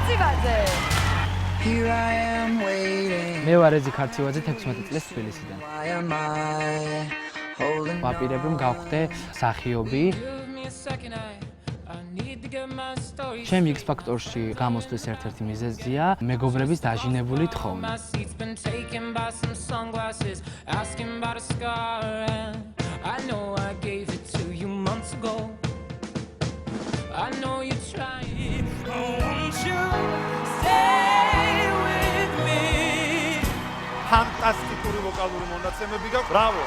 ქარცივაძე. მე ვარ ეზი ქარცივაძე 16 წლის თბილისიდან. ვაპირებ რომ გავხდე მსახიობი. ჩემი X Factor-ში გამოსვლის ერთ-ერთი მიზეზია მეგობრების დაჟინებული თხოვნა. ფანტასტიკური ვოკალური მონაცემები გაქვს. ბრავო.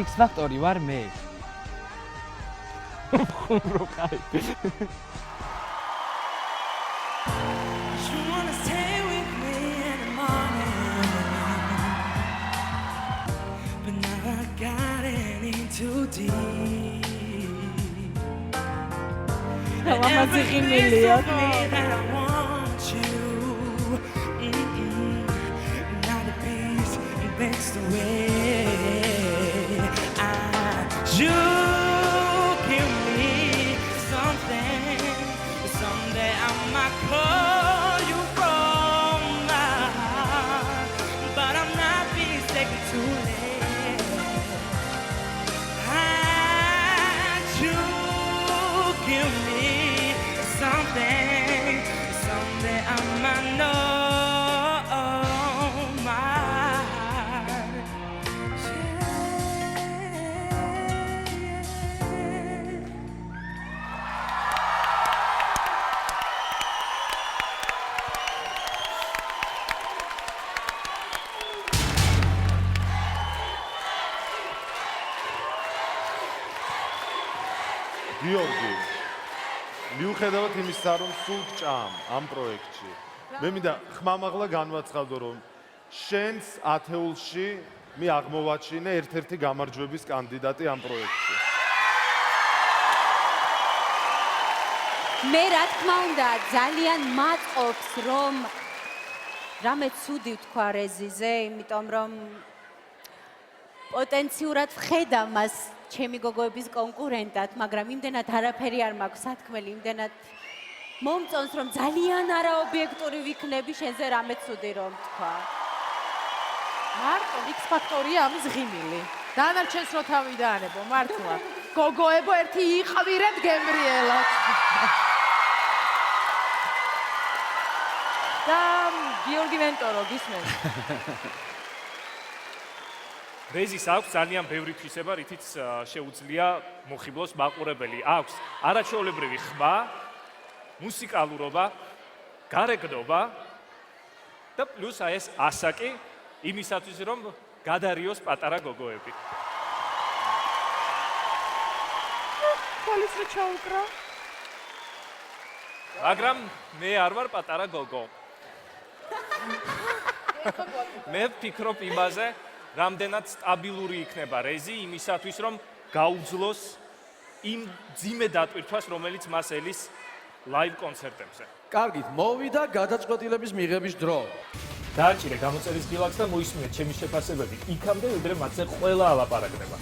X Factor-ი ვარ მე. ხუმრო კაი. ამაზე ღიმილია. That's the way you give me something. Someday I might call you from my heart, but I'm not mistaken too late. You give me something. Someday I might know. გიორგი, მიუხედავად იმისა, რომ სულ ჭამ ამ პროექტში, მე მინდა ხმამაღლა განვაცხადო, რომ შენს ათეულში მე აღმოვაჩინე ერთ-ერთი გამარჯვების კანდიდატი ამ პროექტში. მე რა თქმა უნდა ძალიან მატყობს რომ რამე ცუდი ვთქვა რეზიზე, იმიტომ რომ პოტენციურად ვხედა მას ჩემი გოგოების კონკურენტად, მაგრამ იმდენად არაფერი არ მაქვს სათქმელი, იმდენად მომწონს რომ ძალიან არაობიექტური ვიქნები შენზე რამე ცუდი რომ თქვა. მარტო X Factor-ია ამის ღიმილი. დანარჩენს რო თავი დაანებო, მართლა. გოგოებო ერთი იყვირებთ გემრიელად. და გიორგი მენტორო გისმენთ. რეზის აქვს ძალიან ბევრი თვისება, რითიც შეუძლია მოხიბლოს მაყურებელი. აქვს არაჩვეულებრივი ხმა, მუსიკალურობა, გარეგნობა და პლუს აი ეს ასაკი იმისათვის, რომ გადარიოს პატარა გოგოები. ხვალის რო ჩაუკრა. მაგრამ მე არ ვარ პატარა გოგო. მე ვფიქრობ იმაზე, რამდენად სტაბილური იქნება რეზი იმისათვის, რომ გაუძლოს იმ ძიმე დატვირთვას, რომელიც მას ელის ლაივ კონცერტებზე. კარგით, მოვიდა გადაწყვეტილების მიღების დრო. დააჭირე გამოწერის ღილაკს და მოისმინეთ ჩემი შეფასებები იქამდე, ვიდრე მათზე ყველა ალაპარაკდება.